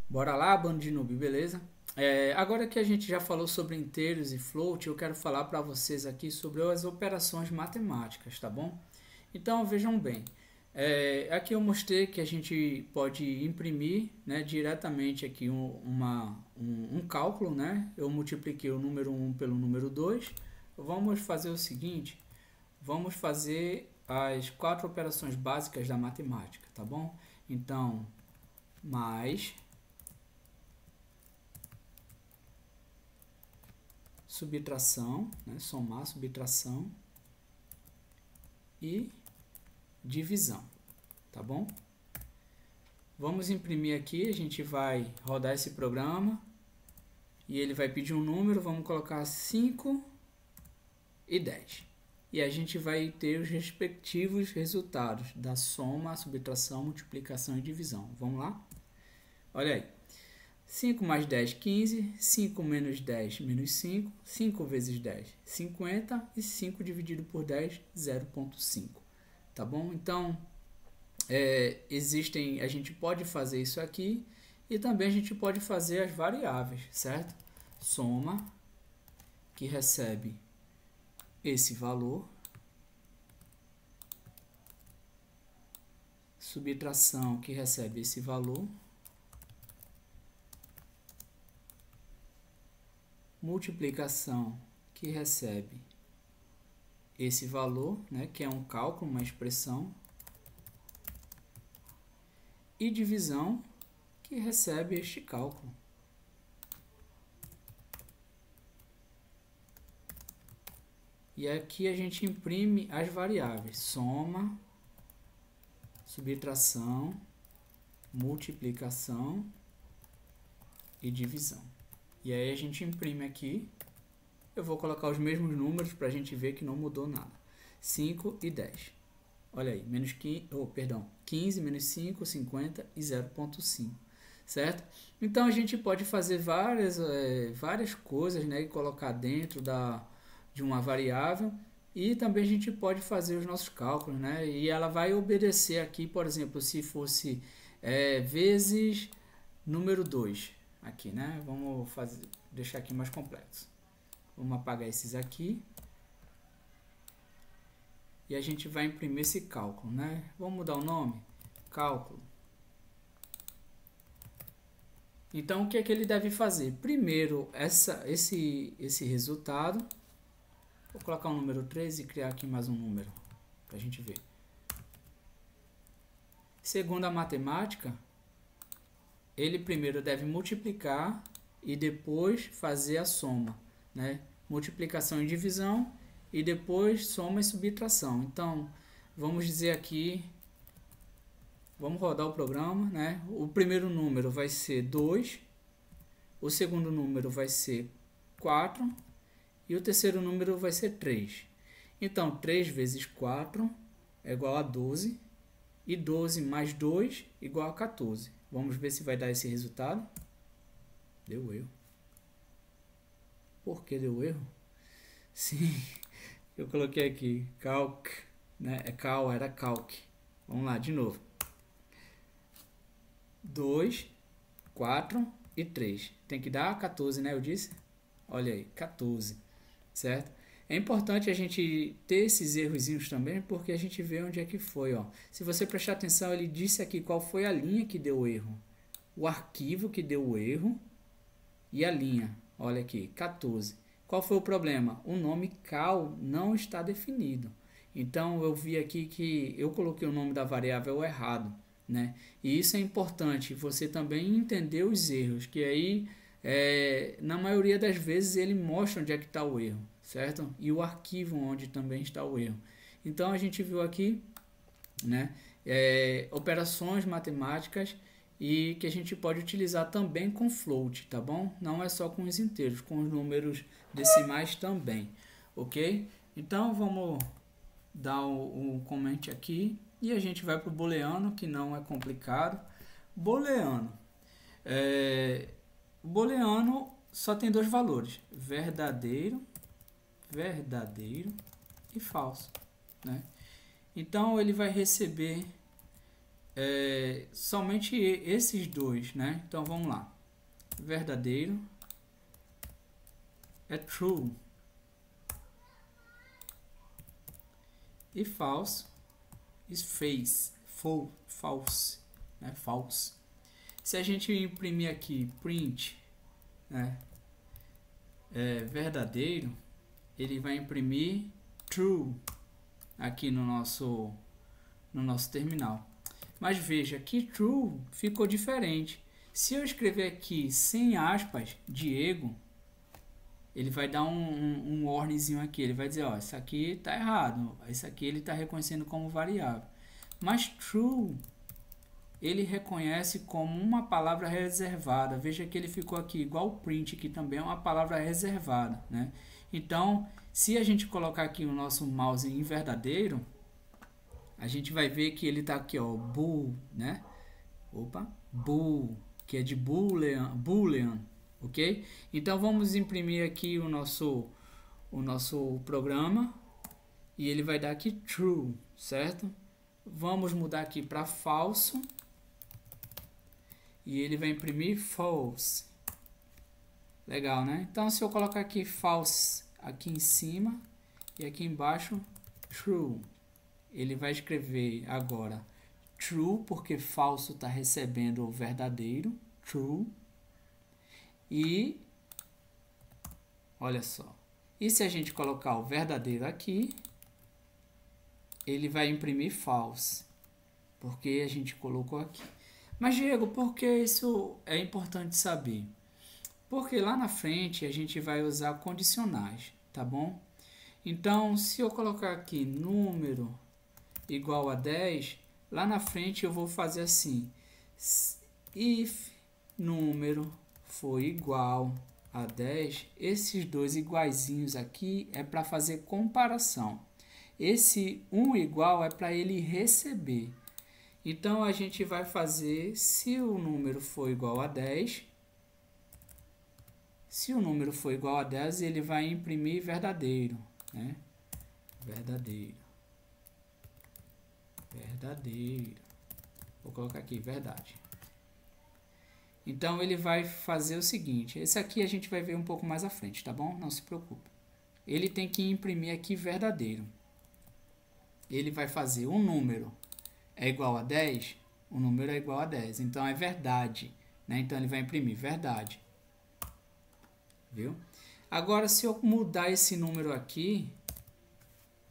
Bora lá, bando de noob, beleza? Agora que a gente já falou sobre inteiros e float, eu quero falar para vocês aqui sobre as operações matemáticas, tá bom? Então vejam bem, aqui eu mostrei que a gente pode imprimir, né, diretamente aqui um cálculo, né? Eu multipliquei o número 1 pelo número 2. Vamos fazer o seguinte, vamos fazer as 4 operações básicas da matemática, tá bom? Então, mais subtração, né? Somar, subtração e divisão, tá bom? Vamos imprimir aqui, a gente vai rodar esse programa e ele vai pedir um número, vamos colocar 5 e 10. E a gente vai ter os respectivos resultados da soma, subtração, multiplicação e divisão. Vamos lá? Olha aí. 5 mais 10, 15. 5 menos 10, menos 5. 5 vezes 10, 50. E 5 dividido por 10, 0,5. Tá bom? Então, a gente pode fazer isso aqui. E também a gente pode fazer as variáveis, certo? Soma, que recebe esse valor. Subtração, que recebe esse valor. Multiplicação, que recebe esse valor, né, que é um cálculo, uma expressão, e divisão, que recebe este cálculo. E aqui a gente imprime as variáveis, soma, subtração, multiplicação e divisão. E aí a gente imprime aqui, eu vou colocar os mesmos números para a gente ver que não mudou nada. 5 e 10. Olha aí, 15 menos 5, 50 e 0,5. Certo? Então a gente pode fazer várias coisas, né, e colocar dentro de uma variável, e também a gente pode fazer os nossos cálculos, né, e ela vai obedecer aqui, por exemplo, se fosse vezes número 2 aqui, né? Vamos deixar aqui mais complexo. Vamos apagar esses aqui. E a gente vai imprimir esse cálculo, né? Vamos mudar o nome? Cálculo. Então, o que é que ele deve fazer? Primeiro, esse resultado. Vou colocar um número 3 e criar aqui mais um número, para a gente ver. Segundo a matemática, ele primeiro deve multiplicar e depois fazer a soma, né? Multiplicação e divisão e depois soma e subtração. Então, vamos dizer aqui, vamos rodar o programa, né? O primeiro número vai ser 2, o segundo número vai ser 4 e o terceiro número vai ser 3. Então, 3 vezes 4 é igual a 12 e 12 mais 2 igual a 14. Vamos ver se vai dar esse resultado. Deu erro. Por que deu erro? Sim, eu coloquei aqui calc, né? Era calc. Vamos lá, de novo. 2, 4 e 3. Tem que dar 14, né? Eu disse? Olha aí, 14. Certo? É importante a gente ter esses errozinhos também, porque a gente vê onde é que foi, ó. Se você prestar atenção, ele disse aqui qual foi a linha que deu erro, o arquivo que deu o erro e a linha. Olha aqui, 14. Qual foi o problema? O nome cal não está definido. Então, eu vi aqui que eu coloquei o nome da variável errado, né? E isso é importante, você também entender os erros, que aí, na maioria das vezes, ele mostra onde é que está o erro, certo? E o arquivo onde também está o erro. Então, a gente viu aqui, né, operações matemáticas e que a gente pode utilizar também com float, tá bom? Não é só com os inteiros, com os números decimais também, ok? Então, vamos dar um comment aqui e a gente vai para o booleano, que não é complicado. Booleano. O booleano só tem dois valores, verdadeiro e falso, né? Então ele vai receber somente esses dois, né? Então vamos lá. Verdadeiro é true e false is false, né? False. Se a gente imprimir aqui print, né, verdadeiro, ele vai imprimir true aqui no nosso terminal. Mas veja que true ficou diferente. Se eu escrever aqui sem aspas, Diego, ele vai dar um warningzinho aqui. Ele vai dizer, ó, isso aqui está errado. Isso aqui ele está reconhecendo como variável. Mas true, ele reconhece como uma palavra reservada. Veja que ele ficou aqui igual o print, que também é uma palavra reservada, né? Então, se a gente colocar aqui o nosso mouse em verdadeiro, a gente vai ver que ele está aqui, ó, bool, né? Opa, bool, que é de boolean, ok? Então vamos imprimir aqui o nosso programa e ele vai dar aqui true, certo? Vamos mudar aqui para falso e ele vai imprimir false. Legal, né? Então se eu colocar aqui false aqui em cima e aqui embaixo true, ele vai escrever agora true, porque falso está recebendo o verdadeiro, true. E olha só, e se a gente colocar o verdadeiro aqui, ele vai imprimir false, porque a gente colocou aqui. Mas Diego, por que isso é importante saber? Porque lá na frente a gente vai usar condicionais, tá bom? Então, se eu colocar aqui número igual a 10, lá na frente eu vou fazer assim, if número for igual a 10, esses dois iguaizinhos aqui é para fazer comparação. Esse 1 igual é para ele receber. Então a gente vai fazer, se o número for igual a 10, ele vai imprimir verdadeiro, né? Verdadeiro. Vou colocar aqui, verdade. Então ele vai fazer o seguinte, esse aqui a gente vai ver um pouco mais à frente, tá bom? Não se preocupe. Ele tem que imprimir aqui verdadeiro. Ele vai fazer um número é igual a 10, o número é igual a 10, então é verdade, né? Então ele vai imprimir verdade. Viu? Agora se eu mudar esse número aqui,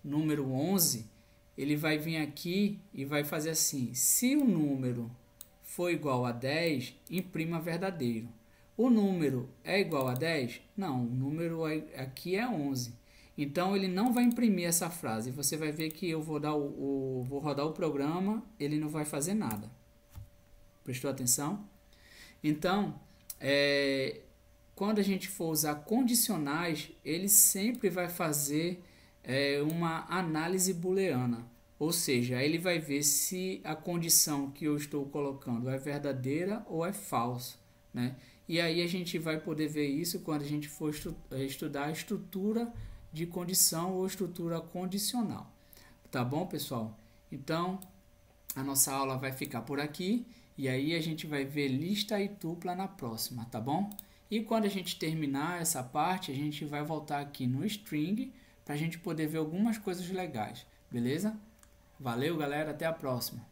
número 11, ele vai vir aqui e vai fazer assim, se o número for igual a 10, imprima verdadeiro. O número é igual a 10? Não, o número aqui é 11. Então ele não vai imprimir essa frase. Você vai ver que eu vou rodar o programa, ele não vai fazer nada. Prestou atenção? Então, quando a gente for usar condicionais, ele sempre vai fazer uma análise booleana. Ou seja, ele vai ver se a condição que eu estou colocando é verdadeira ou é falsa, né? E aí a gente vai poder ver isso quando a gente for estudar a estrutura de condição ou estrutura condicional. Tá bom, pessoal? Então, a nossa aula vai ficar por aqui e aí a gente vai ver lista e tupla na próxima, tá bom? E quando a gente terminar essa parte, a gente vai voltar aqui no string para a gente poder ver algumas coisas legais, beleza? Valeu, galera, até a próxima.